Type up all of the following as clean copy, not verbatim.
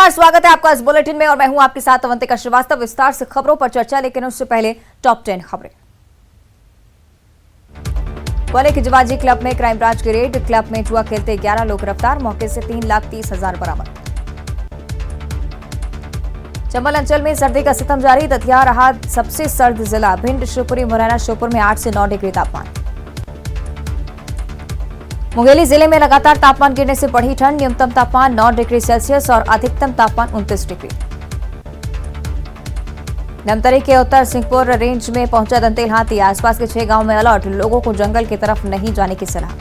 नमस्कार, स्वागत है आपका इस बुलेटिन में और मैं हूं आपके साथ अवंतिका श्रीवास्तव। विस्तार से खबरों पर चर्चा, लेकिन उससे पहले टॉप 10 खबरें। पुणे के जिवाजी क्लब में क्राइम ब्रांच की रेड। क्लब में जुआ खेलते 11 लोग गिरफ्तार। मौके से 3,30,000 बरामद। चंबल अंचल में सर्दी का सितम जारी। दतिया रहा सबसे सर्द जिला। भिंड, शिवपुरी, मुरैना, श्योपुर में 8 से 9 डिग्री तापमान। मुंगेली जिले में लगातार तापमान गिरने से बढ़ी ठंड। न्यूनतम तापमान 9 डिग्री सेल्सियस और अधिकतम तापमान 29 डिग्री। धमतरी के उत्तर सिंहपुर रेंज में पहुंचा दंतेल हाथी। आसपास के 6 गांवों में अलर्ट। लोगों को जंगल की तरफ नहीं जाने की सलाह।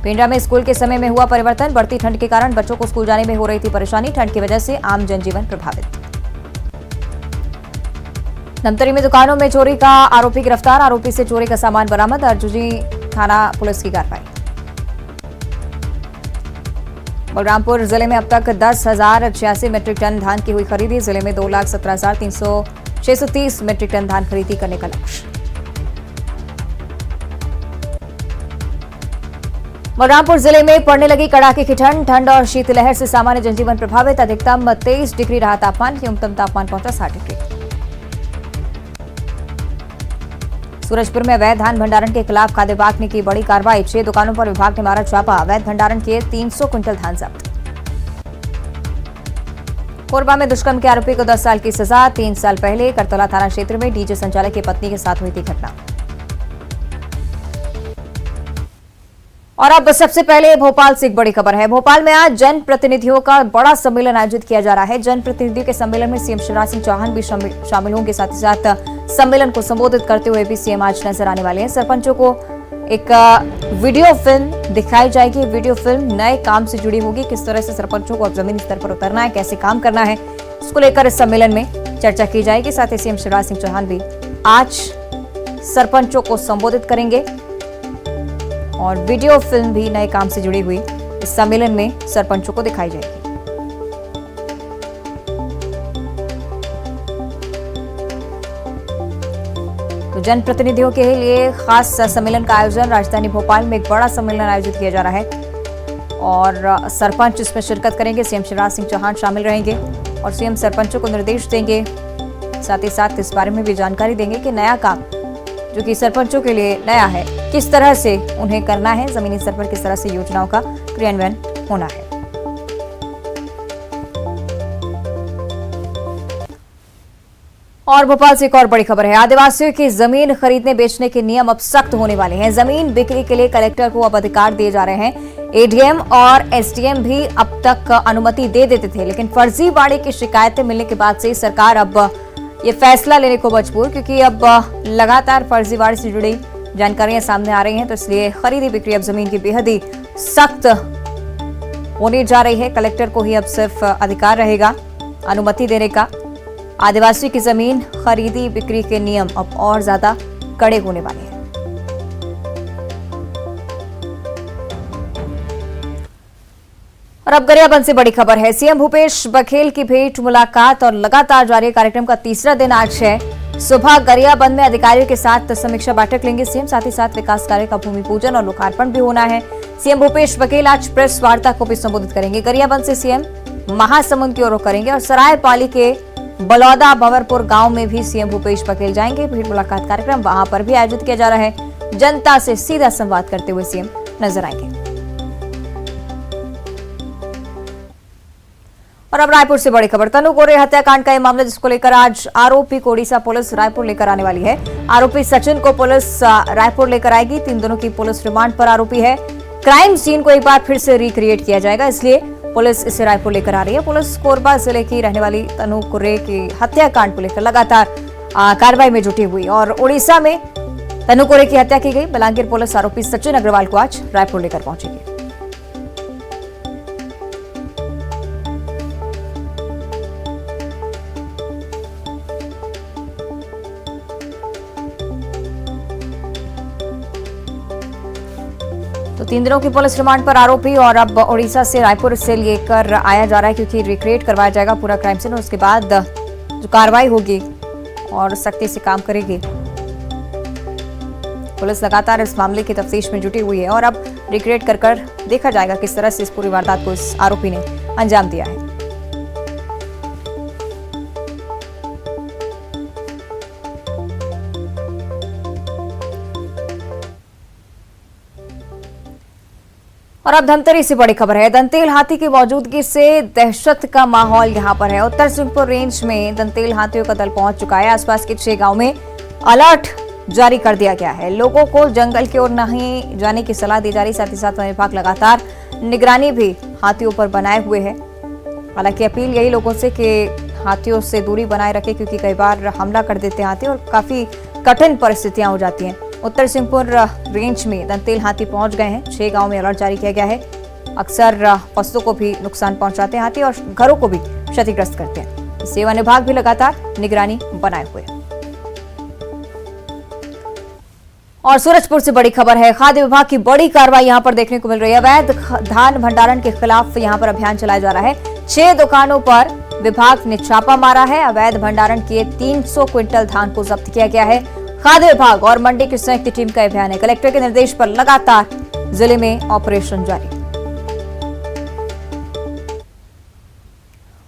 पेंड्रा में स्कूल के समय में हुआ परिवर्तन। बढ़ती ठंड के कारण बच्चों को स्कूल जाने में हो रही थी परेशानी। ठंड की वजह से आम जनजीवन प्रभावित। धमतरी में दुकानों में चोरी का आरोपी गिरफ्तार। आरोपी से चोरी का सामान बरामद। अर्जुजी थाना पुलिस की कार्रवाई। बलरामपुर जिले में अब तक 10,086 मीट्रिक टन धान की हुई खरीदी। जिले में 2,17,630 मीट्रिक टन धान खरीदी करने का लक्ष्य। बलरामपुर जिले में पड़ने लगी कड़ाके की ठंड। ठंड और शीतलहर से सामान्य जनजीवन प्रभावित। अधिकतम 23 डिग्री रहा तापमान। न्यूनतम तापमान पहुंचा 60 डिग्री। सूरजपुर में अवैध धान भंडारण के खिलाफ खाद्य विभाग ने की बड़ी कार्रवाई। 6 दुकानों पर विभाग ने मारा छापा। अवैध भंडारण किए 300 क्विंटल धान जब्त। कोरबा में दुष्कर्म के आरोपी को 10 साल की सजा। 3 साल पहले करतला थाना क्षेत्र में डीजे संचालक की पत्नी के साथ हुई थी घटना। और अब सबसे पहले भोपाल से एक बड़ी खबर है। भोपाल में आज जनप्रतिनिधियों का बड़ा सम्मेलन आयोजित किया जा रहा है। जनप्रतिनिधियों के सम्मेलन में सीएम शिवराज सिंह चौहान भी शामिल होंगे। साथ ही साथ सम्मेलन को संबोधित करते हुए भी सीएम आज नजर आने वाले हैं। सरपंचों को एक वीडियो फिल्म दिखाई जाएगी। वीडियो फिल्म नए काम से जुड़ी होगी। किस तरह से सरपंचों को अब जमीनी स्तर पर उतरना है, कैसे काम करना है, इसको लेकर इस सम्मेलन में चर्चा की जाएगी। साथ ही सीएम शिवराज सिंह चौहान भी आज सरपंचों को संबोधित करेंगे और वीडियो फिल्म भी नए काम से जुड़ी हुई इस सम्मेलन में सरपंचों को दिखाई जाएगी। तो जनप्रतिनिधियों के लिए खास सम्मेलन का आयोजन। राजधानी भोपाल में एक बड़ा सम्मेलन आयोजित किया जा रहा है और सरपंच इसमें शिरकत करेंगे। सीएम शिवराज सिंह चौहान शामिल रहेंगे और सीएम सरपंचों को निर्देश देंगे। साथ ही साथ इस बारे में भी जानकारी देंगे कि नया काम जो कि सरपंचों के लिए नया है, किस तरह से उन्हें करना है, जमीनी स्तर पर किस तरह से योजनाओं का क्रियान्वयन होना है। और भोपाल से एक और बड़ी खबर है। आदिवासियों की जमीन खरीदने बेचने के नियम अब सख्त होने वाले हैं। जमीन बिक्री के लिए कलेक्टर को अब अधिकार दिए जा रहे हैं। एडीएम और एसडीएम भी अब तक अनुमति दे देते थे, लेकिन फर्जीवाड़े की शिकायतें मिलने के बाद से सरकार अब ये फैसला लेने को मजबूर, क्योंकि अब लगातार फर्जीवाड़े से जुड़ी जानकारियां सामने आ रही हैं। तो इसलिए खरीदी बिक्री अब जमीन की बेहद ही सख्त होने जा रही है। कलेक्टर को ही अब सिर्फ अधिकार रहेगा अनुमति देने का। आदिवासी की जमीन खरीदी बिक्री के नियम अब और ज्यादा कड़े होने वाले हैं। और अब गरियाबंद से बड़ी खबर है। सीएम भूपेश बघेल की भेंट मुलाकात और लगातार जारी कार्यक्रम का तीसरा दिन आज है। सुबह गरियाबंद में अधिकारियों के साथ समीक्षा बैठक लेंगे सीएम। साथ ही साथ विकास कार्य का भूमि पूजन और लोकार्पण भी होना है। सीएम भूपेश बघेल आज प्रेस वार्ता को भी संबोधित करेंगे। गरियाबंद से सीएम महासमुंद की ओर रुख करेंगे और सरायपाली के बलौदा भंवरपुर गांव में भी सीएम भूपेश बघेल जाएंगे। भेंट मुलाकात कार्यक्रम वहां पर भी आयोजित किया जा रहा है। जनता से सीधा संवाद करते हुए सीएम नजर आएंगे। और अब रायपुर से बड़ी खबर। तनु गोरे हत्याकांड का यह मामला, जिसको लेकर आज आरोपी को ओडिशा पुलिस रायपुर लेकर आने वाली है। आरोपी सचिन को पुलिस रायपुर लेकर आएगी। 3 दिनों की पुलिस रिमांड पर आरोपी है। क्राइम सीन को एक बार फिर से रिक्रिएट किया जाएगा, इसलिए पुलिस इसे रायपुर लेकर आ रही है। पुलिस कोरबा जिले की रहने वाली तनु गोरे की हत्याकांड को लेकर लगातार कार्रवाई में जुटी हुई और ओडिशा में तनु गोरे की हत्या की गई। बलांगीर पुलिस आरोपी सचिन अग्रवाल को आज रायपुर लेकर पहुंचेगी। तो 3 दिनों की पुलिस रिमांड पर आरोपी और अब ओडिशा से रायपुर से लेकर आया जा रहा है, क्योंकि रिक्रिएट करवाया जाएगा पूरा क्राइम सीन। उसके बाद जो कार्रवाई होगी और सख्ती से काम करेगी। पुलिस लगातार इस मामले की तफ्तीश में जुटी हुई है और अब रिक्रिएट कर देखा जाएगा किस तरह से इस पूरी वारदात को इस आरोपी ने अंजाम दिया है। और अब धमतरी से बड़ी खबर है। दंतेल हाथी की मौजूदगी से दहशत का माहौल यहां पर है। उत्तर सिंहपुर रेंज में दंतेल हाथियों का दल पहुंच चुका है। आसपास के 6 गांव में अलर्ट जारी कर दिया गया है। लोगों को जंगल की ओर नहीं जाने की सलाह दी जा रही। साथ ही साथ वन विभाग लगातार निगरानी भी हाथियों पर बनाए हुए है। हालांकि अपील यही लोगों से कि हाथियों से दूरी बनाए रखें, क्योंकि कई बार हमला कर देते हैं हाथी और काफी कठिन परिस्थितियां हो जाती हैं। उत्तर सिंहपुर रेंज में दंतेल हाथी पहुंच गए हैं। 6 गांव में अलर्ट जारी किया गया है। अक्सर फसलों को भी नुकसान पहुंचाते हैं हाथी और घरों को भी क्षतिग्रस्त करते हैं। इससे वन विभाग भी लगातार निगरानी बनाए हुए है। और सूरजपुर से बड़ी खबर है। खाद्य विभाग की बड़ी कार्रवाई यहां पर देखने को मिल रही है। अवैध धान भंडारण के खिलाफ यहां पर अभियान चलाया जा रहा है। 6 दुकानों पर विभाग ने छापा मारा है। अवैध भंडारण किए 300 क्विंटल धान को जब्त किया गया है। खाद्य विभाग और मंडी की संयुक्त टीम का अभियान है। कलेक्टर के निर्देश पर लगातार जिले में ऑपरेशन जारी।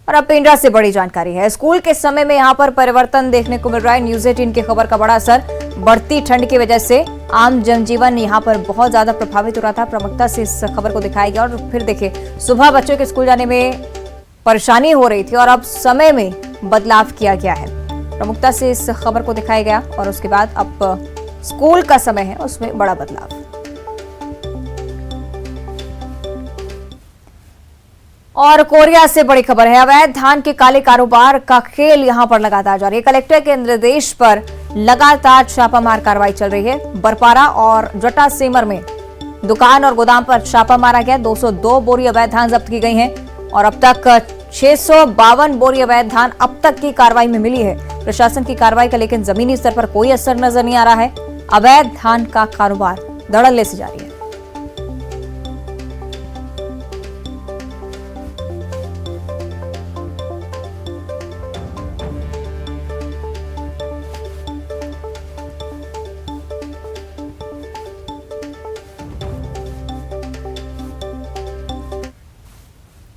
और अब पेंड्रा से बड़ी जानकारी है। स्कूल के समय में यहां पर परिवर्तन देखने को मिल रहा है। न्यूज 18 की खबर का बड़ा असर। बढ़ती ठंड की वजह से आम जनजीवन यहां पर बहुत ज्यादा प्रभावित हो रहा था। प्रमुखता से इस खबर को दिखाया गया। और फिर देखिए, सुबह बच्चों के स्कूल जाने में परेशानी हो रही थी और अब समय में बदलाव किया गया है। प्रमुखता से इस खबर को दिखाया गया और उसके बाद अब स्कूल का समय है, उसमें बड़ा बदलाव। और कोरिया से बड़ी खबर है। अवैध धान के काले कारोबार का खेल यहां पर लगातार जारी है। कलेक्टर के निर्देश पर लगातार छापामार कार्रवाई चल रही है। बरपारा और जटासेमर में दुकान और गोदाम पर छापा मारा गया। 202 बोरी अवैध धान जब्त की गई हैं और अब तक 652 बोरी अवैध धान अब तक की कार्रवाई में मिली है। प्रशासन की कार्रवाई का लेकिन जमीनी स्तर पर कोई असर नजर नहीं आ रहा है। अवैध धान का कारोबार धड़ल्ले से जारी है।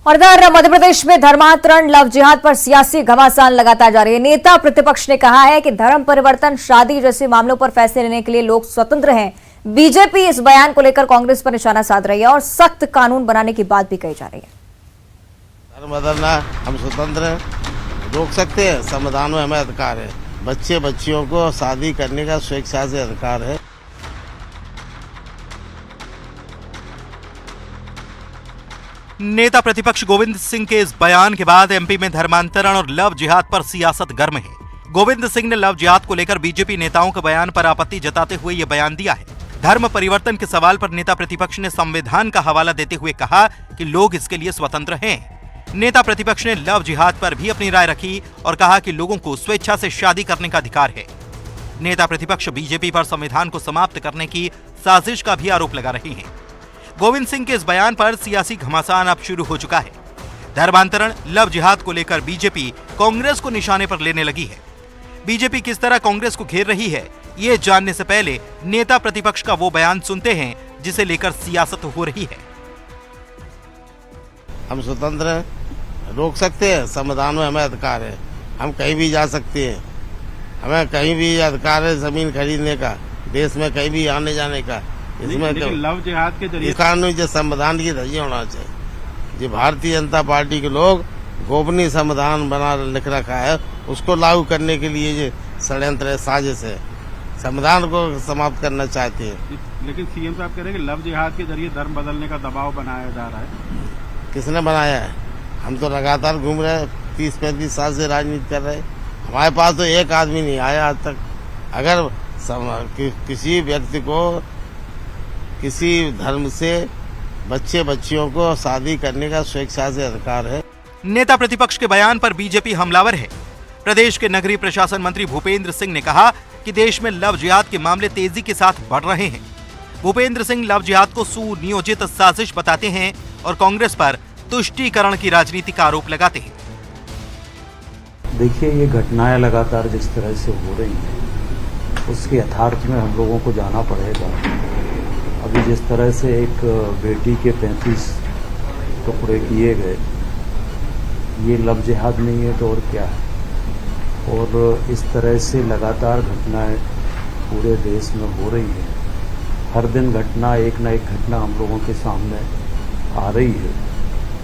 और इधर मध्य प्रदेश में धर्मांतरण, लव जिहाद पर सियासी घमासान लगातार जारी है। नेता प्रतिपक्ष ने कहा है कि धर्म परिवर्तन, शादी जैसे मामलों पर फैसले लेने के लिए लोग स्वतंत्र हैं। बीजेपी इस बयान को लेकर कांग्रेस पर निशाना साध रही है और सख्त कानून बनाने की बात भी कही जा रही है। धर्म बदलना हम स्वतंत्र हैं, रोक सकते हैं। संविधान में हमें अधिकार है। बच्चे बच्चियों को शादी करने का स्वेच्छा से अधिकार है। नेता प्रतिपक्ष गोविंद सिंह के इस बयान के बाद एमपी में धर्मांतरण और लव जिहाद पर सियासत गर्म है। गोविंद सिंह ने लव जिहाद को लेकर बीजेपी नेताओं के बयान पर आपत्ति जताते हुए ये बयान दिया है। धर्म परिवर्तन के सवाल पर नेता प्रतिपक्ष ने संविधान का हवाला देते हुए कहा कि लोग इसके लिए स्वतंत्र हैं। नेता प्रतिपक्ष ने लव जिहाद पर भी अपनी राय रखी और कहा कि लोगों को स्वेच्छा से शादी करने का अधिकार है। नेता प्रतिपक्ष बीजेपी पर संविधान को समाप्त करने की साजिश का भी आरोप लगा रहे हैं। गोविंद सिंह के इस बयान पर सियासी घमासान अब शुरू हो चुका है। धर्मांतरण, लव जिहाद को लेकर बीजेपी कांग्रेस को निशाने पर लेने लगी है। बीजेपी किस तरह कांग्रेस को घेर रही है, ये जानने से पहले नेता प्रतिपक्ष का वो बयान सुनते हैं जिसे लेकर सियासत हो रही है। हम स्वतंत्र हैं, रोक सकते हैं। संविधान में हमें अधिकार है। हम कहीं भी जा सकते हैं। हमें कहीं भी अधिकार है जमीन खरीदने का, देश में कहीं भी आने जाने का। इसमें लव जिहाद के जरिए कानून जो संविधान की धज्जी होना चाहिए। जो भारतीय जनता पार्टी के लोग गोपनीय संविधान बना लिख रखा है, उसको लागू करने के लिए ये षड्यंत्र है, साजिश है। संविधान को समाप्त करना चाहते हैं। लेकिन सीएम साहब कह रहे हैं कि लव जिहाद के जरिए धर्म बदलने का दबाव बनाया जा रहा है। किसने बनाया है? हम तो लगातार घूम रहे हैं, 30-35 साल से राजनीति कर रहे हैं। हमारे पास तो एक आदमी नहीं आया आज तक। अगर किसी व्यक्ति को किसी धर्म से बच्चे बच्चियों को शादी करने का स्वेच्छा से अधिकार है। नेता प्रतिपक्ष के बयान पर बीजेपी हमलावर है। प्रदेश के नगरीय प्रशासन मंत्री भूपेंद्र सिंह ने कहा कि देश में लव जिहाद के मामले तेजी के साथ बढ़ रहे हैं। भूपेंद्र सिंह लव जिहाद को सुनियोजित साजिश बताते हैं और कांग्रेस पर तुष्टीकरण की राजनीति का आरोप लगाते हैं। देखिए, ये घटनाएं लगातार जिस तरह से हो रही हैं, उसके यथार्थ में हम लोगों को जाना पड़ेगा। अभी जिस तरह से एक बेटी के 35 टुकड़े किए गए, ये लव जिहाद नहीं है तो और क्या है। और इस तरह से लगातार घटनाएं पूरे देश में हो रही है। हर दिन घटना, एक न एक घटना हम लोगों के सामने आ रही है।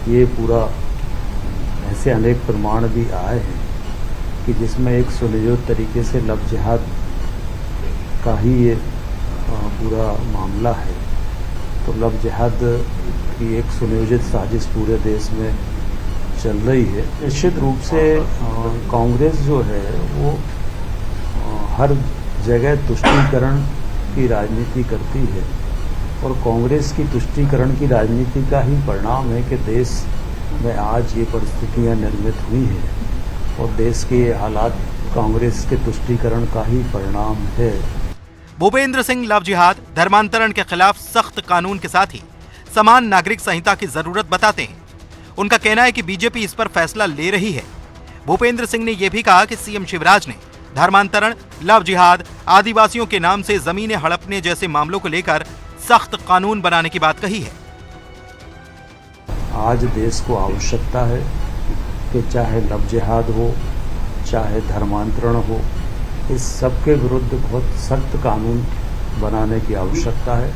ये पूरा ऐसे अनेक प्रमाण भी आए हैं कि जिसमें एक सुनियोजित तरीके से लव जिहाद का ही ये पूरा मामला है। तो लव जिहाद की एक सुनियोजित साजिश पूरे देश में चल रही है। निश्चित रूप से कांग्रेस जो है वो हर जगह तुष्टीकरण की राजनीति करती है और कांग्रेस की तुष्टीकरण की राजनीति का ही परिणाम है कि देश में आज ये परिस्थितियां निर्मित हुई हैं और देश के ये हालात कांग्रेस के तुष्टीकरण का ही परिणाम है। भूपेंद्र सिंह लव जिहाद, धर्मांतरण के खिलाफ सख्त कानून के साथ ही समान नागरिक संहिता की जरूरत बताते हैं। उनका कहना है कि बीजेपी इस पर फैसला ले रही है। भूपेंद्र सिंह ने यह भी कहा कि सीएम शिवराज ने धर्मांतरण, लव जिहाद, आदिवासियों के नाम से जमीनें हड़पने जैसे मामलों को लेकर सख्त कानून बनाने की बात कही है। आज देश को आवश्यकता है कि चाहे लव जिहाद हो, चाहे धर्मांतरण हो, इस सब के विरुद्ध बहुत सख्त कानून बनाने की आवश्यकता है।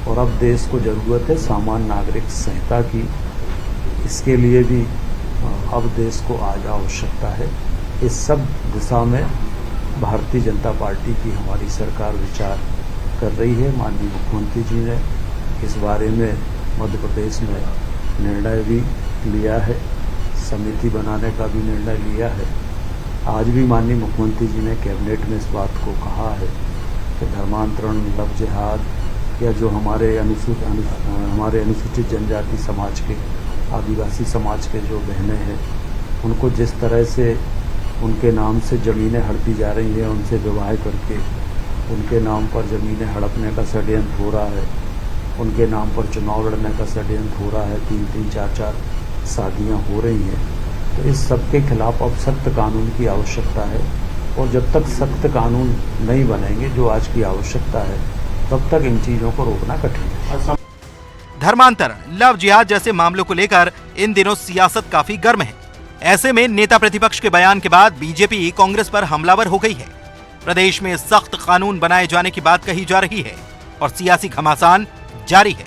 और अब देश को जरूरत है सामान्य नागरिक संहिता की। इसके लिए भी अब देश को आज आवश्यकता है। इस सब दिशा में भारतीय जनता पार्टी की हमारी सरकार विचार कर रही है। माननीय मुख्यमंत्री जी ने इस बारे में मध्य प्रदेश में निर्णय भी लिया है, समिति बनाने का भी निर्णय लिया है। आज भी माननीय मुख्यमंत्री जी ने कैबिनेट में इस बात को कहा है कि धर्मांतरण, लव जिहाद या जो हमारे अनुसूचित जनजाति समाज के, आदिवासी समाज के जो बहनें हैं, उनको जिस तरह से उनके नाम से ज़मीनें हड़पी जा रही हैं, उनसे विवाह करके उनके नाम पर ज़मीनें हड़पने का षड्यंत्र हो रहा है, उनके नाम पर चुनाव लड़ने का षड्यंत्र हो रहा है, 3-3, 4-4 शादियाँ हो रही हैं। तो इस सब के खिलाफ अब सख्त कानून की आवश्यकता है और जब तक सख्त कानून नहीं बनेंगे, जो आज की आवश्यकता है, तब तक इन चीज़ों को रोकना कठिन है। धर्मांतरण, लव जिहाद जैसे मामलों को लेकर इन दिनों सियासत काफी गर्म है। ऐसे में नेता प्रतिपक्ष के बयान के बाद बीजेपी कांग्रेस पर हमलावर हो गई है। प्रदेश में सख्त कानून बनाए जाने की बात कही जा रही है और सियासी घमासान जारी है।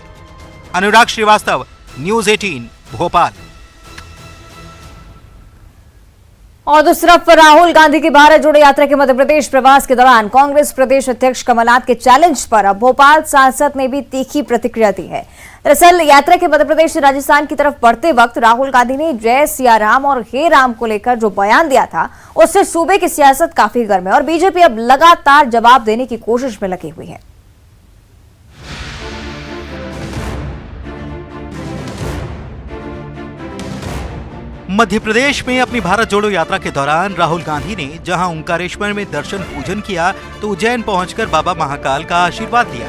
अनुराग श्रीवास्तव, न्यूज़ 18, भोपाल। और दूसरी तरफ राहुल गांधी की भारत जोड़ो यात्रा के मध्य प्रदेश प्रवास के दौरान कांग्रेस प्रदेश अध्यक्ष कमलनाथ के चैलेंज पर अब भोपाल सांसद ने भी तीखी प्रतिक्रिया दी है। दरअसल यात्रा के मध्य प्रदेश से राजस्थान की तरफ बढ़ते वक्त राहुल गांधी ने जय सिया राम और हे राम को लेकर जो बयान दिया था, उससे सूबे की सियासत काफी गर्म है और बीजेपी अब लगातार जवाब देने की कोशिश में लगी हुई है। मध्य प्रदेश में अपनी भारत जोड़ो यात्रा के दौरान राहुल गांधी ने जहां ओंकारेश्वर में दर्शन पूजन किया तो उज्जैन पहुंचकर बाबा महाकाल का आशीर्वाद लिया।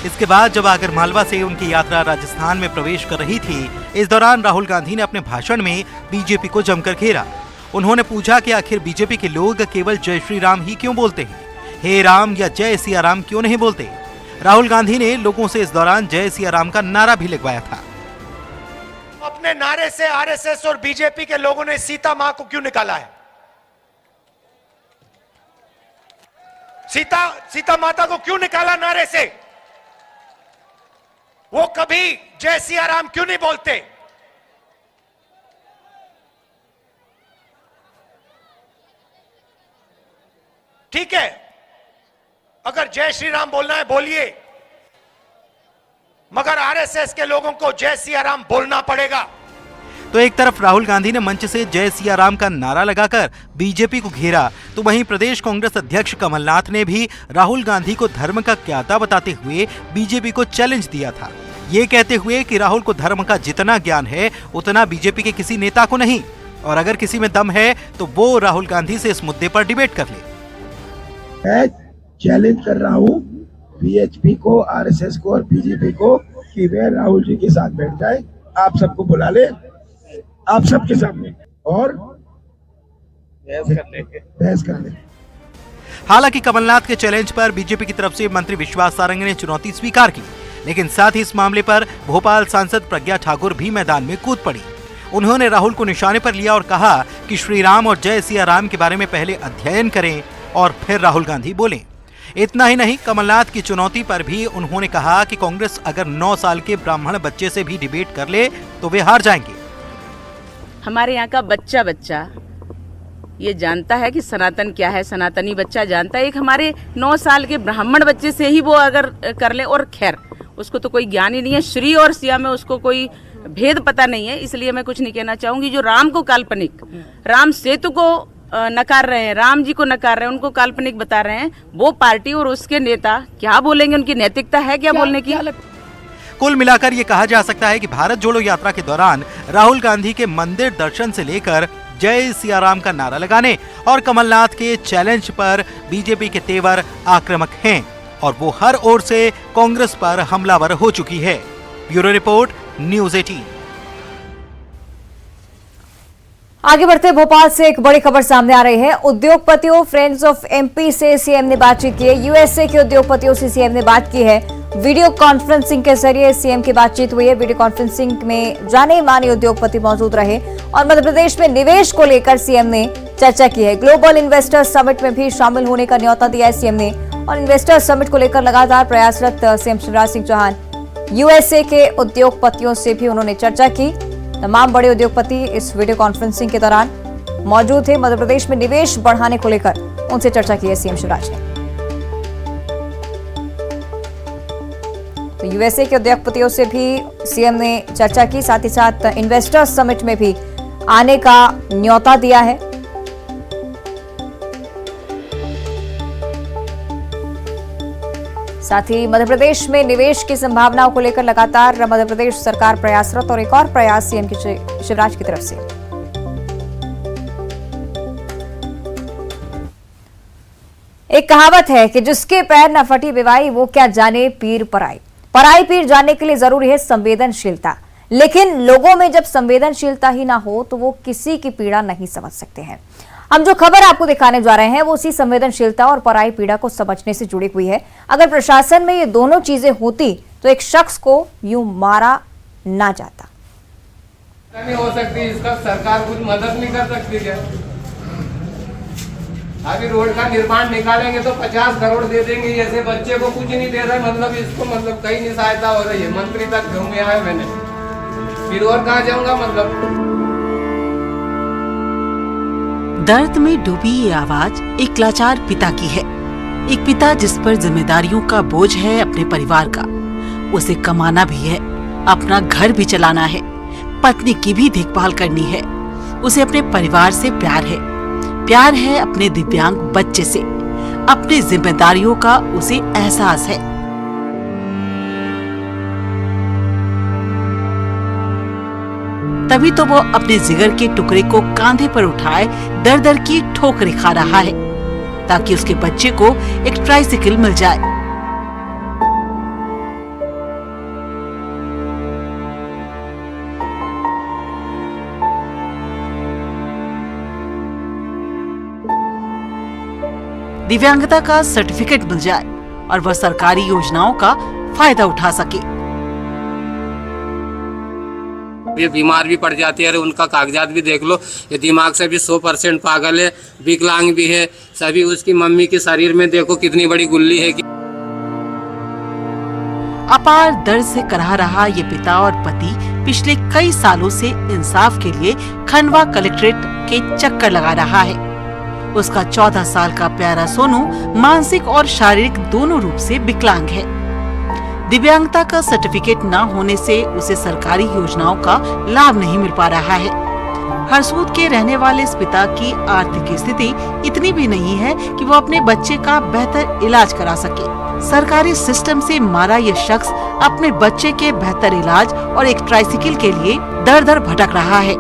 इसके बाद जब आगरमालवा से उनकी यात्रा राजस्थान में प्रवेश कर रही थी, इस दौरान राहुल गांधी ने अपने भाषण में बीजेपी को जमकर घेरा। उन्होंने पूछा कि आखिर बीजेपी के लोग केवल जय श्री राम ही क्यों बोलते हैं, हे राम या जय सिया राम क्यों नहीं बोलते। राहुल गांधी ने लोगों से इस दौरान जय सिया राम का नारा भी लगवाया था। अपने नारे से आरएसएस और बीजेपी के लोगों ने सीता मां को क्यों निकाला है? सीता माता को क्यों निकाला नारे से? वो कभी जय सिया राम क्यों नहीं बोलते? ठीक है, अगर जय श्री राम बोलना है बोलिए, मगर आरएसएस के लोगों को जय सिया राम बोलना पड़ेगा। तो एक तरफ राहुल गांधी ने मंच से जय सिया राम का नारा लगाकर बीजेपी को घेरा, तो वहीं प्रदेश कांग्रेस अध्यक्ष कमलनाथ ने भी राहुल गांधी को धर्म का क्याता बताते हुए बीजेपी को चैलेंज दिया था, ये कहते हुए कि राहुल को धर्म का जितना ज्ञान है उतना बीजेपी के किसी नेता को नहीं, और अगर किसी में दम है तो वो राहुल गांधी से इस मुद्दे पर डिबेट कर ले। मैं चैलेंज कर रहा हूँ बीएचपी को, आरएसएस को और बीजेपी को कि वे राहुल जी के साथ बैठ जाए, आप सबको बुला ले, आप सबके सामने, और बहस कर ले। हालांकि कमलनाथ के चैलेंज पर बीजेपी की तरफ से मंत्री विश्वास सारंग ने चुनौती स्वीकार की, लेकिन साथ ही इस मामले पर भोपाल सांसद प्रज्ञा ठाकुर भी मैदान में कूद पड़ी। उन्होंने राहुल को निशाने पर लिया और कहा कि श्री राम और जय सिया राम के बारे में पहले अध्ययन करें और फिर राहुल गांधी बोलें। इतना ही नहीं, कमलनाथ की चुनौती पर भी उन्होंने कहा कि कांग्रेस अगर 9 साल के ब्राह्मण बच्चे से भी डिबेट कर ले तो वे हार जाएंगे। हमारे यहाँ का बच्चा ये जानता है कि सनातन क्या है, सनातनी बच्चा जानता है। एक हमारे 9 साल के ब्राह्मण बच्चे से ही वो अगर कर ले, और खैर उसको तो कोई ज्ञान ही नहीं है, श्री और सिया में उसको कोई भेद पता नहीं है, इसलिए मैं कुछ नहीं कहना चाहूंगी। जो राम को काल्पनिक, राम सेतु को नकार रहे हैं, राम जी को नकार रहे हैं, उनको काल्पनिक बता रहे हैं, वो पार्टी और उसके नेता क्या बोलेंगे, उनकी नैतिकता है क्या बोलने की? कुल मिलाकर ये कहा जा सकता है कि भारत जोड़ो यात्रा के दौरान राहुल गांधी के मंदिर दर्शन से लेकर जय सिया राम का नारा लगाने और कमलनाथ के चैलेंज पर बीजेपी के तेवर आक्रामक हैं और वो हर ओर से कांग्रेस पर हमलावर हो चुकी है। Bureau report, news 18। आगे बढ़ते भोपाल से एक बड़ी खबर सामने आ रही है। उद्योगपतियों फ्रेंड्स ऑफ एमपी से सीएम ने बातचीत की है। यूएसए के उद्योगपतियों से सीएम ने बात की है। वीडियो कॉन्फ्रेंसिंग के जरिए सीएम की बातचीत हुई है। वीडियो कॉन्फ्रेंसिंग में जाने माने उद्योगपति मौजूद रहे और मध्य प्रदेश में निवेश को लेकर सीएम ने चर्चा की है। ग्लोबल इन्वेस्टर समिट में भी शामिल होने का न्योता दिया है सीएम ने और इन्वेस्टर समिट को लेकर लगातार प्रयासरत सीएम शिवराज सिंह चौहान यूएसए के उद्योगपतियों से भी उन्होंने चर्चा की। तमाम बड़े उद्योगपति इस वीडियो कॉन्फ्रेंसिंग के दौरान मौजूद थे। मध्य प्रदेश में निवेश बढ़ाने को लेकर उनसे चर्चा की है सीएम शिवराज ने। तो यूएसए के उद्योगपतियों से भी सीएम ने चर्चा की, साथ ही साथ इन्वेस्टर्स समिट में भी आने का न्योता दिया है। साथ ही मध्य प्रदेश में निवेश की संभावनाओं को लेकर लगातार मध्य प्रदेश सरकार प्रयासरत और एक और प्रयास सीएम शिवराज की तरफ से। एक कहावत है कि जिसके पैर न फटी बिवाई वो क्या जाने पीर पराई। पराई पीर जानने के लिए जरूरी है संवेदनशीलता, लेकिन लोगों में जब संवेदनशीलता ही ना हो तो वो किसी की पीड़ा नहीं समझ सकते हैं। हम जो खबर आपको दिखाने जा रहे हैं वो उसी संवेदनशीलता और पराई पीड़ा को समझने से जुड़ी हुई है। अगर प्रशासन में ये दोनों चीजें होती तो एक शख्स को यूं मारा ना जाता। नहीं हो सकती, इसका सरकार कुछ मदद नहीं कर सकती क्या? अभी रोड का निर्माण निकालेंगे तो 50 करोड़ दे देंगे, ऐसे बच्चे को कुछ नहीं दे रहे, मतलब इसको मतलब कहीं नहीं सहायता हो रही है। मंत्री तक घूमे आए मैंने, फिर और कहाँ जाऊंगा? मतलब दर्द में डूबी ये आवाज एक लाचार पिता की है। एक पिता जिस पर जिम्मेदारियों का बोझ है अपने परिवार का। उसे कमाना भी है, अपना घर भी चलाना है, पत्नी की भी देखभाल करनी है। उसे अपने परिवार से प्यार है अपने दिव्यांग बच्चे से। अपनी जिम्मेदारियों का उसे एहसास है। तभी तो वो अपने जिगर के टुकड़े को कांधे पर उठाए दर दर की ठोकरें खा रहा है ताकि उसके बच्चे को एक ट्राइसिकल मिल जाए। दिव्यांगता का सर्टिफिकेट मिल जाए और वह सरकारी योजनाओं का फायदा उठा सके। ये बीमार भी पड़ जाती है, उनका कागजात भी देख लो, ये दिमाग से भी 100% पागल है, विकलांग भी है, सभी उसकी मम्मी के शरीर में देखो कितनी बड़ी गुल्ली है। अपार दर्द से कराह रहा ये पिता और पति पिछले कई सालों से इंसाफ के लिए खंडवा कलेक्ट्रेट के चक्कर लगा रहा है। उसका 14 साल का प्यारा सोनू मानसिक और शारीरिक दोनों रूप से विकलांग है। दिव्यांगता का सर्टिफिकेट न होने से उसे सरकारी योजनाओं का लाभ नहीं मिल पा रहा है। हरसूद के रहने वाले इस पिता की आर्थिक स्थिति इतनी भी नहीं है कि वो अपने बच्चे का बेहतर इलाज करा सके। सरकारी सिस्टम से मारा ये शख्स अपने बच्चे के बेहतर इलाज और एक ट्राइसिकल के लिए दर दर भटक रहा है।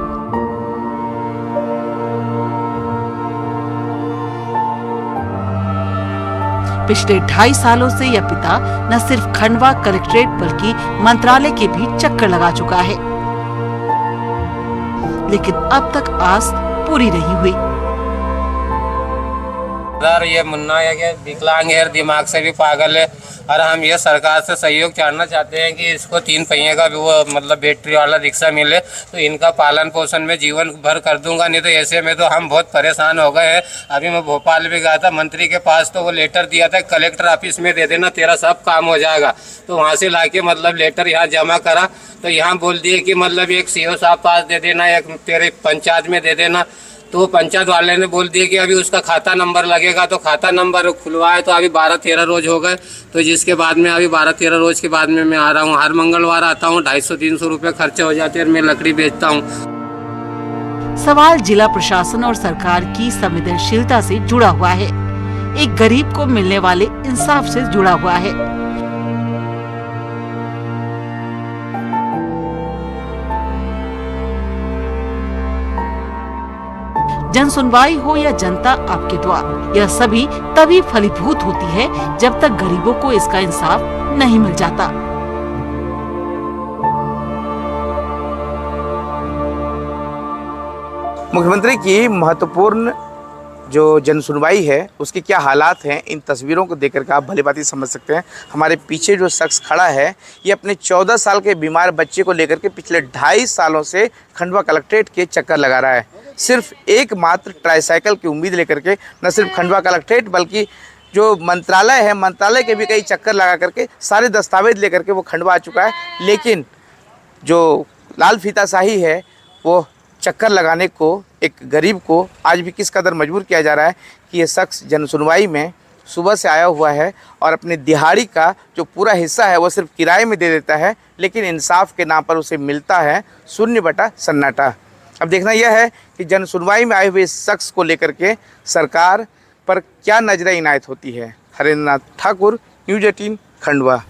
पिछले 2.5 सालों से यह पिता न सिर्फ खंडवा कलेक्ट्रेट बल्कि मंत्रालय के भी चक्कर लगा चुका है, लेकिन अब तक आस पूरी नहीं हुई। उधर ये मुन्ना है कि विकलांग है, दिमाग से भी पागल है। और हम ये सरकार से सहयोग चाहना चाहते हैं कि इसको 3 पहिए का भी वो मतलब बैटरी वाला रिक्शा मिले तो इनका पालन पोषण में जीवन भर कर दूंगा, नहीं तो ऐसे में तो हम बहुत परेशान हो गए हैं। अभी मैं भोपाल भी गया था मंत्री के पास, तो वो लेटर दिया था कलेक्टर ऑफिस में दे देना, तेरा सब काम हो जाएगा। तो वहाँ से लाके मतलब लेटर यहाँ जमा करा तो यहाँ बोल दिए कि मतलब एक सीओ साहब पास दे देना, एक तेरे पंचायत में दे देना। तो पंचायत वाले ने बोल दिया कि अभी उसका खाता नंबर लगेगा, तो खाता नंबर खुलवाए तो अभी 12-13 रोज हो गए। तो जिसके बाद में अभी 12-13 रोज के बाद में मैं आ रहा हूँ, हर मंगलवार आता हूँ, 250-300 रुपये खर्चे हो जाते हैं, मैं लकड़ी बेचता हूँ। सवाल जिला प्रशासन और सरकार की संवेदनशीलता से जुड़ा हुआ है, एक गरीब को मिलने वाले इंसाफ से जुड़ा हुआ है। जन सुनवाई हो या जनता आपके द्वार, यह सभी तभी फलीभूत होती है जब तक गरीबों को इसका इंसाफ नहीं मिल जाता। मुख्यमंत्री की महत्वपूर्ण जो जन सुनवाई है उसके क्या हालात हैं, इन तस्वीरों को देखकर के आप भलीभांति समझ सकते हैं। हमारे पीछे जो शख्स खड़ा है ये अपने 14 साल के बीमार बच्चे को लेकर के पिछले 2.5 सालों से खंडवा कलेक्ट्रेट के चक्कर लगा रहा है। सिर्फ एकमात्र ट्राईसाइकिल की उम्मीद लेकर के न सिर्फ खंडवा कलेक्ट्रेट बल्कि जो मंत्रालय है, मंत्रालय के भी कई चक्कर लगा करके सारे दस्तावेज लेकर के वो खंडवा आ चुका है। लेकिन जो लाल फीताशाही है वो चक्कर लगाने को एक गरीब को आज भी किस कदर मजबूर किया जा रहा है कि ये शख्स जन सुनवाई में सुबह से आया हुआ है और अपने दिहाड़ी का जो पूरा हिस्सा है वो सिर्फ किराए में दे देता है, लेकिन इंसाफ के नाम पर उसे मिलता है शून्य बटा सन्नाटा। अब देखना यह है कि जन सुनवाई में आए हुए इस शख्स को लेकर के सरकार पर क्या नजर इनायत होती है। हरेंद्र नाथ ठाकुर, न्यूज़ 18 खंडवा।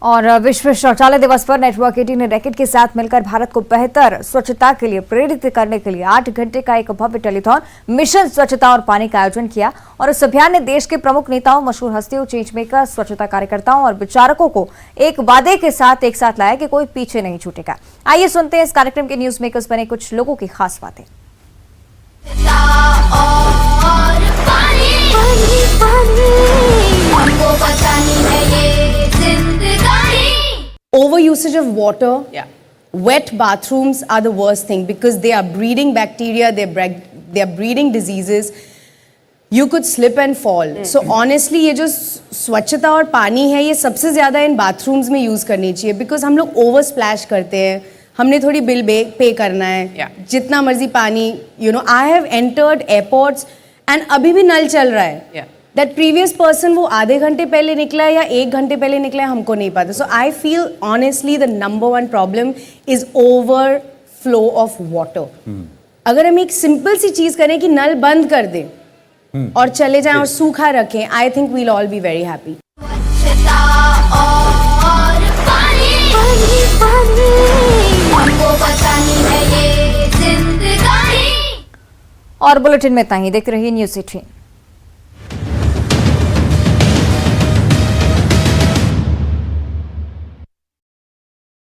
और विश्व शौचालय दिवस पर नेटवर्क 18 ने रैकेट के साथ मिलकर भारत को बेहतर स्वच्छता के लिए प्रेरित करने के लिए 8 घंटे का एक भव्य टेलीथॉन मिशन स्वच्छता और पानी का आयोजन किया। और इस अभियान ने देश के प्रमुख नेताओं, मशहूर हस्तियों, चेंज मेकर, स्वच्छता कार्यकर्ताओं और विचारकों को एक वादे के साथ एक साथ लाया कि कोई पीछे नहीं छूटेगा। आइए सुनते हैं इस कार्यक्रम के न्यूज मेकर्स बने कुछ लोगों की खास बातें। Over usage of water, wet bathrooms are the worst thing because they are breeding bacteria, they are breeding diseases. You could slip and fall. So honestly, ये जो स्वच्छता और पानी है ये सबसे ज़्यादा इन bathrooms में use करनी चाहिए because हम लोग over splash करते हैं, हमने थोड़ी बिल पे करना है, जितना मर्जी पानी, you know, I have entered airports and अभी भी नल चल रहा है. That previous person वो आधे घंटे पहले निकला है या 1 घंटे पहले निकला है हमको नहीं पता. So I feel honestly the number one problem is overflow of water. अगर हम एक सिंपल सी चीज करें कि नल बंद कर दें और चले जाएं और सूखा रखें, I think we'll all be very happy. और बुलेटिन में इतना ही। देख रही न्यूज़ 18।